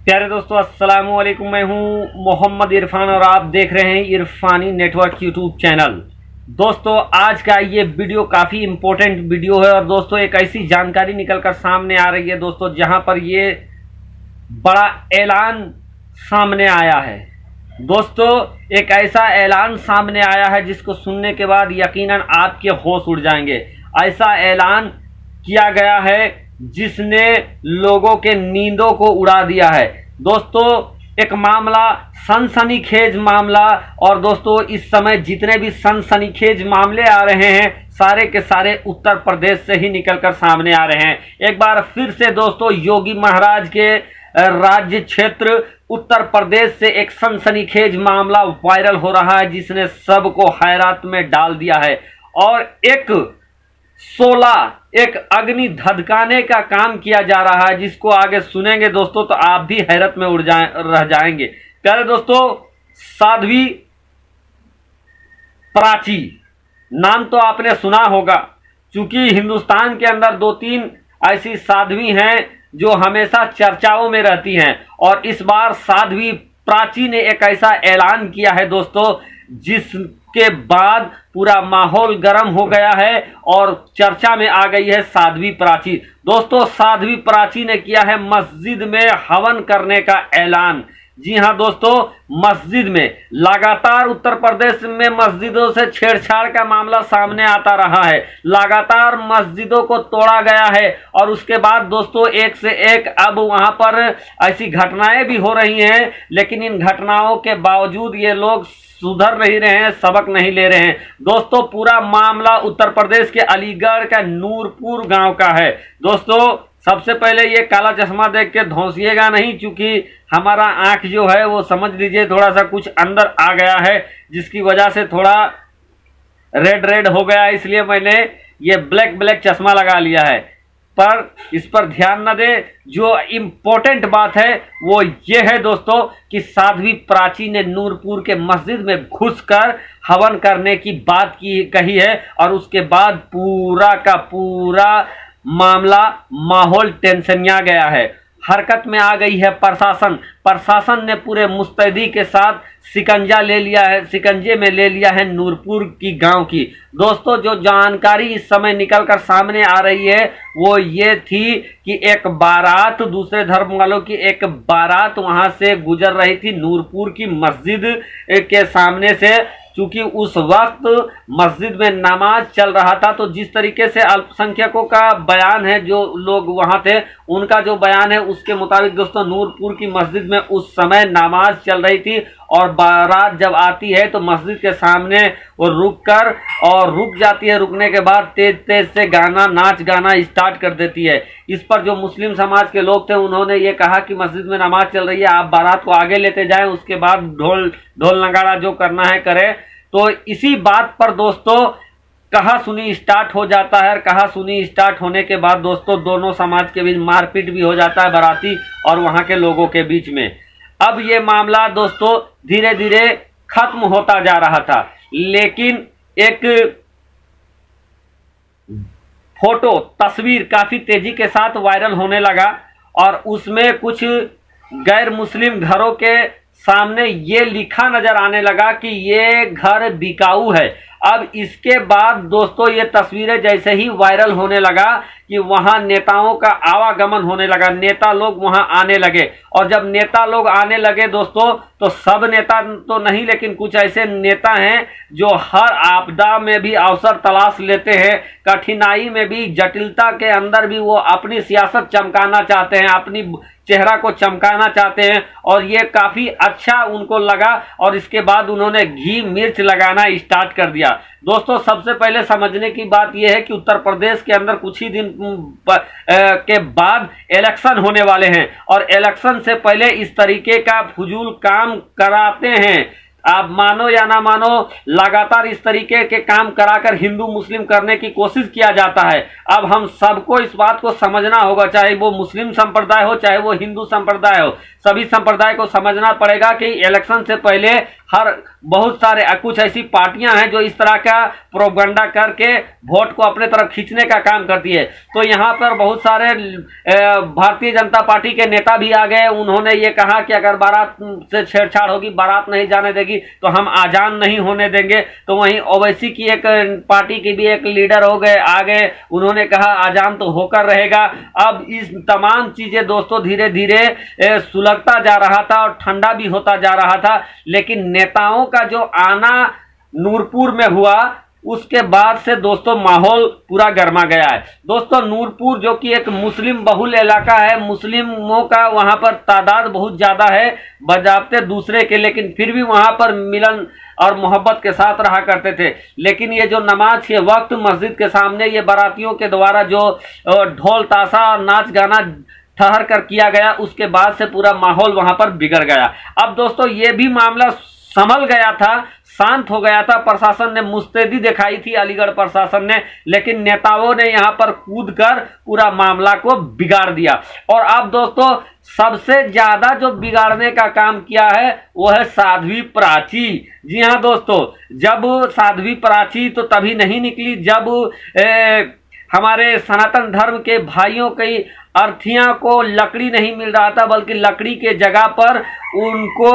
प्यारे दोस्तों, अस्सलाम वालेकुम। मैं हूं मोहम्मद इरफान और आप देख रहे हैं इरफानी नेटवर्क यूट्यूब चैनल। दोस्तों, आज का ये वीडियो काफ़ी इम्पोर्टेंट वीडियो है और दोस्तों एक ऐसी जानकारी निकलकर सामने आ रही है दोस्तों, जहां पर ये बड़ा ऐलान सामने आया है। दोस्तों, एक ऐसा ऐलान सामने आया है जिसको सुनने के बाद यकीनन आपके होश उड़ जाएंगे। ऐसा ऐलान किया गया है जिसने लोगों के नींदों को उड़ा दिया है। दोस्तों, एक मामला सनसनीखेज मामला, और दोस्तों इस समय जितने भी सनसनीखेज मामले आ रहे हैं सारे के सारे उत्तर प्रदेश से ही निकलकर सामने आ रहे हैं। एक बार फिर से दोस्तों योगी महाराज के राज्य क्षेत्र उत्तर प्रदेश से एक सनसनीखेज मामला वायरल हो रहा है जिसने सबको हैरत में डाल दिया है। और एक अग्नि धधकाने का काम किया जा रहा है जिसको आगे सुनेंगे दोस्तों तो आप भी हैरत में रह जाएंगे। प्यारे दोस्तों, साध्वी प्राची नाम तो आपने सुना होगा, क्योंकि हिंदुस्तान के अंदर दो तीन ऐसी साध्वी हैं जो हमेशा चर्चाओं में रहती हैं। और इस बार साध्वी प्राची ने एक ऐसा ऐलान किया है दोस्तों जिसके बाद पूरा माहौल गर्म हो गया है और चर्चा में आ गई है साध्वी प्राची। दोस्तों, साध्वी प्राची ने किया है मस्जिद में हवन करने का ऐलान। जी हां दोस्तों, मस्जिद में लगातार उत्तर प्रदेश में मस्जिदों से छेड़छाड़ का मामला सामने आता रहा है। लगातार मस्जिदों को तोड़ा गया है और उसके बाद दोस्तों एक से एक अब वहां पर ऐसी घटनाएं भी हो रही हैं, लेकिन इन घटनाओं के बावजूद ये लोग सुधर नहीं रहे हैं, सबक नहीं ले रहे हैं। दोस्तों, पूरा मामला उत्तर प्रदेश के अलीगढ़ का नूरपुर गांव का है। दोस्तों, सबसे पहले ये काला चश्मा देख के धौंसिएगा नहीं, क्योंकि हमारा आंख जो है वो समझ लीजिए थोड़ा सा कुछ अंदर आ गया है जिसकी वजह से थोड़ा रेड हो गया है, इसलिए मैंने ये ब्लैक चश्मा लगा लिया है। पर इस पर ध्यान न दे। जो इम्पोर्टेंट बात है वो ये है दोस्तों कि साध्वी प्राची ने नूरपुर के मस्जिद में घुसकर हवन करने की बात कही है और उसके बाद पूरा का पूरा माहौल टेंशनिया गया है। हरकत में आ गई है प्रशासन ने पूरे मुस्तैदी के साथ शिकंजे में ले लिया है नूरपुर की गांव की। दोस्तों, जो जानकारी इस समय निकलकर सामने आ रही है वो ये थी कि एक बारात, दूसरे धर्म वालों की एक बारात वहां से गुजर रही थी नूरपुर की मस्जिद के सामने से। क्योंकि उस वक्त मस्जिद में नमाज चल रहा था, तो जिस तरीके से अल्पसंख्यकों का बयान है, जो लोग वहां थे उनका जो बयान है उसके मुताबिक दोस्तों नूरपुर की मस्जिद में उस समय नमाज चल रही थी और बारात जब आती है तो मस्जिद के सामने वो रुक जाती है। रुकने के बाद तेज से नाच गाना स्टार्ट कर देती है। इस पर जो मुस्लिम समाज के लोग थे उन्होंने ये कहा कि मस्जिद में नमाज चल रही है, आप बारात को आगे लेते जाएं, उसके बाद ढोल नगाड़ा जो करना है करें। तो इसी बात पर दोस्तों कहा सुनी स्टार्ट हो जाता है और कहा सुनी स्टार्ट होने के बाद दोस्तों दोनों समाज के बीच मारपीट भी हो जाता है, बाराती और वहां के लोगों के बीच में। अब ये मामला दोस्तों धीरे धीरे खत्म होता जा रहा था, लेकिन एक फोटो तस्वीर काफी तेजी के साथ वायरल होने लगा और उसमें कुछ गैर मुस्लिम घरों के सामने ये लिखा नजर आने लगा कि ये घर बिकाऊ है। अब इसके बाद दोस्तों ये तस्वीरें जैसे ही वायरल होने लगा कि वहां नेताओं का आवागमन होने लगा, नेता लोग वहां आने लगे। और जब नेता लोग आने लगे दोस्तों, तो सब नेता तो नहीं, लेकिन कुछ ऐसे नेता हैं जो हर आपदा में भी अवसर तलाश लेते हैं, कठिनाई में भी, जटिलता के अंदर भी वो अपनी सियासत चमकाना चाहते हैं, अपनी चेहरा को चमकाना चाहते हैं। और ये काफी अच्छा उनको लगा और इसके बाद उन्होंने घी मिर्च लगाना स्टार्ट कर दिया। दोस्तों, सबसे पहले समझने की बात यह है कि उत्तर प्रदेश के अंदर कुछ ही दिन के बाद इलेक्शन होने वाले हैं और इलेक्शन से पहले इस तरीके का फजूल काम कराते हैं। आप मानो या ना मानो, लगातार इस तरीके के काम कराकर हिंदू मुस्लिम करने की कोशिश किया जाता है। अब हम सबको इस बात को समझना होगा, चाहे वो मुस्लिम संप्रदाय हो चाहे वो हिंदू संप्रदाय हो, सभी संप्रदाय को समझना पड़ेगा कि इलेक्शन से पहले हर बहुत सारे कुछ ऐसी पार्टियां हैं जो इस तरह का प्रोपगंडा करके वोट को अपने तरफ खींचने का काम करती है। तो यहाँ पर बहुत सारे भारतीय जनता पार्टी के नेता भी आ गए। उन्होंने ये कहा कि अगर बारात से छेड़छाड़ होगी, बारात नहीं जाने देगी तो हम आजान नहीं होने देंगे। तो वहीं ओवैसी की एक पार्टी की भी एक लीडर हो गए, आ गए, उन्होंने कहा आजान तो होकर रहेगा। अब इस तमाम चीजें दोस्तों धीरे धीरे सुलगता जा रहा था और ठंडा भी होता जा रहा था। लेकिन नेताओं का जो आना नूरपुर में हुआ, उसके बाद से दोस्तों माहौल पूरा गर्मा गया है। दोस्तों नूरपुर जो कि एक मुस्लिम बहुल इलाका है, मुस्लिमों का वहां पर तादाद बहुत ज्यादा है बजाते दूसरे के, लेकिन फिर भी वहां पर मिलन और मोहब्बत के साथ रहा करते थे। लेकिन ये जो नमाज के वक्त मस्जिद के सामने ये बारातियों के द्वारा जो ढोल ताशा और नाच गाना ठहर कर किया गया, उसके बाद से पूरा माहौल वहां पर बिगड़ गया। अब दोस्तों ये भी मामला संभल गया था, शांत हो गया था। प्रशासन ने मुस्तैदी दिखाई थी, अलीगढ़ प्रशासन ने, लेकिन नेताओं ने यहां पर कूद कर पूरा मामला को बिगाड़ दिया। और अब दोस्तों सबसे ज्यादा जो बिगाड़ने का काम किया है वो है साध्वी प्राची। जी हाँ दोस्तों, जब साध्वी प्राची तो तभी नहीं निकली जब हमारे सनातन धर्म के भाइयों की अर्थियां को लकड़ी नहीं मिल रहा था, बल्कि लकड़ी के जगह पर उनको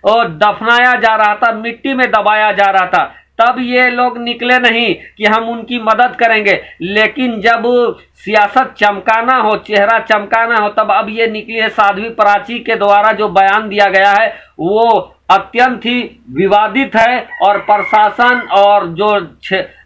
दफनाया जा रहा था, मिट्टी में दबाया जा रहा था। तब ये लोग निकले नहीं कि हम उनकी मदद करेंगे। लेकिन जब सियासत चमकाना हो, चेहरा चमकाना हो, तब अब ये निकली है। साध्वी प्राची के द्वारा जो बयान दिया गया है वो अत्यंत ही विवादित है और प्रशासन और जो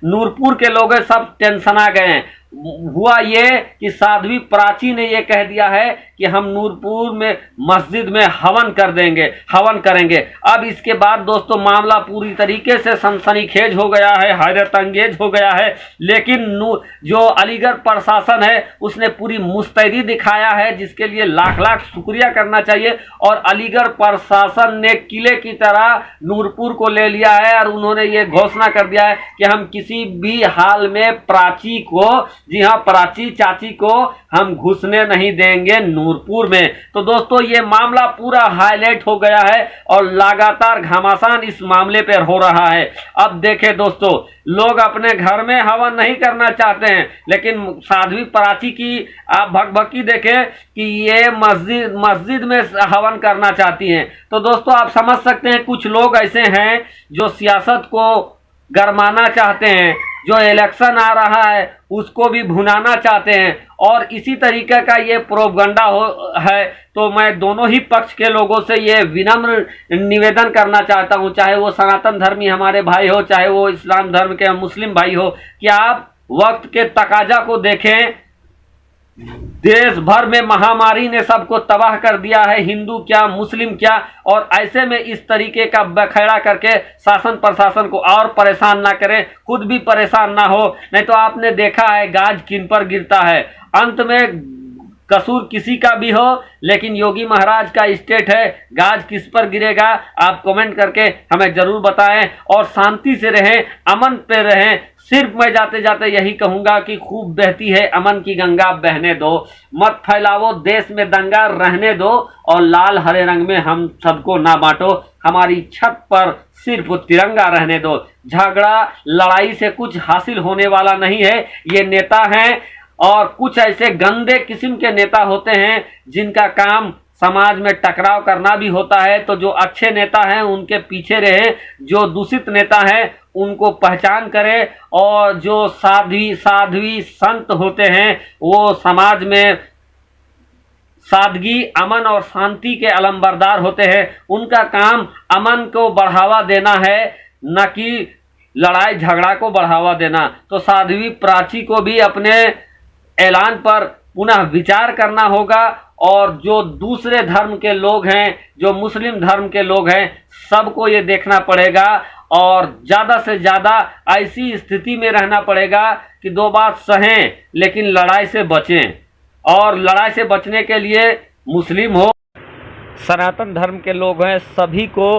नूरपुर के लोग हैं सब टेंशन आ गए हैं। हुआ ये कि साध्वी प्राची ने ये कह दिया है कि हम नूरपुर में मस्जिद में हवन कर देंगे, हवन करेंगे। अब इसके बाद दोस्तों मामला पूरी तरीके से सनसनीखेज हो गया है, हैरत अंगेज हो गया है। लेकिन जो अलीगढ़ प्रशासन है उसने पूरी मुस्तैदी दिखाया है, जिसके लिए लाख लाख शुक्रिया करना चाहिए। और अलीगढ़ प्रशासन ने किले की तरह नूरपुर को ले लिया है और उन्होंने ये घोषणा कर दिया है कि हम किसी भी हाल में प्राची को, जी हाँ प्राची चाची को हम घुसने नहीं देंगे नूरपुर में। तो दोस्तों ये मामला पूरा हाईलाइट हो गया है और लगातार घमासान इस मामले पर हो रहा है। अब देखें दोस्तों, लोग अपने घर में हवन नहीं करना चाहते हैं, लेकिन साध्वी प्राची की आप भकभकी देखें कि ये मस्जिद में हवन करना चाहती हैं। तो दोस्तों आप समझ सकते हैं कुछ लोग ऐसे हैं जो सियासत को गरमाना चाहते हैं, जो इलेक्शन आ रहा है उसको भी भुनाना चाहते हैं, और इसी तरीके का ये प्रोपगंडा है। तो मैं दोनों ही पक्ष के लोगों से ये विनम्र निवेदन करना चाहता हूँ, चाहे वो सनातन धर्मी हमारे भाई हो, चाहे वो इस्लाम धर्म के मुस्लिम भाई हो, कि आप वक्त के तकाजा को देखें। देश भर में महामारी ने सबको तबाह कर दिया है, हिंदू क्या मुस्लिम क्या, और ऐसे में इस तरीके का बखेड़ा करके शासन प्रशासन को और परेशान ना करें, खुद भी परेशान ना हो। नहीं तो आपने देखा है गाज किन पर गिरता है, अंत में कसूर किसी का भी हो, लेकिन योगी महाराज का स्टेट है, गाज किस पर गिरेगा आप कमेंट करके हमें जरूर बताएं। और शांति से रहें, अमन पे रहें। सिर्फ मैं जाते जाते यही कहूंगा कि खूब बहती है अमन की गंगा बहने दो, मत फैलावो देश में दंगा रहने दो, और लाल हरे रंग में हम सबको ना बांटो, हमारी छत पर सिर्फ तिरंगा रहने दो। झगड़ा लड़ाई से कुछ हासिल होने वाला नहीं है। ये नेता हैं और कुछ ऐसे गंदे किस्म के नेता होते हैं जिनका काम समाज में टकराव करना भी होता है। तो जो अच्छे नेता हैं उनके पीछे रहे, जो दूषित नेता हैं उनको पहचान करें, और जो साध्वी संत होते हैं वो समाज में सादगी, अमन और शांति के अलंबरदार होते हैं। उनका काम अमन को बढ़ावा देना है, न कि लड़ाई झगड़ा को बढ़ावा देना। तो साध्वी प्राची को भी अपने ऐलान पर पुनः विचार करना होगा, और जो दूसरे धर्म के लोग हैं, जो मुस्लिम धर्म के लोग हैं, सबको ये देखना पड़ेगा और ज़्यादा से ज़्यादा ऐसी स्थिति में रहना पड़ेगा कि दो बात सहें लेकिन लड़ाई से बचें। और लड़ाई से बचने के लिए मुस्लिम हो, सनातन धर्म के लोग हैं, सभी को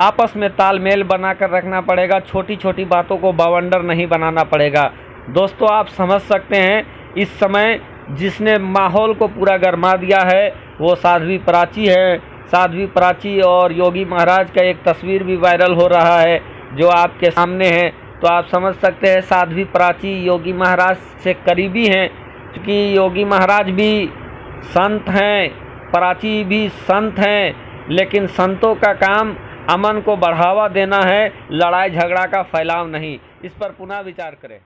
आपस में तालमेल बनाकर रखना पड़ेगा। छोटी छोटी बातों को बवंडर नहीं बनाना पड़ेगा। दोस्तों आप समझ सकते हैं इस समय जिसने माहौल को पूरा गरमा दिया है वो साध्वी प्राची है। साध्वी प्राची और योगी महाराज का एक तस्वीर भी वायरल हो रहा है जो आपके सामने है। तो आप समझ सकते हैं साध्वी प्राची योगी महाराज से करीबी हैं, क्योंकि योगी महाराज भी संत हैं, प्राची भी संत हैं, लेकिन संतों का काम अमन को बढ़ावा देना है, लड़ाई झगड़ा का फैलाव नहीं। इस पर पुनः विचार करें।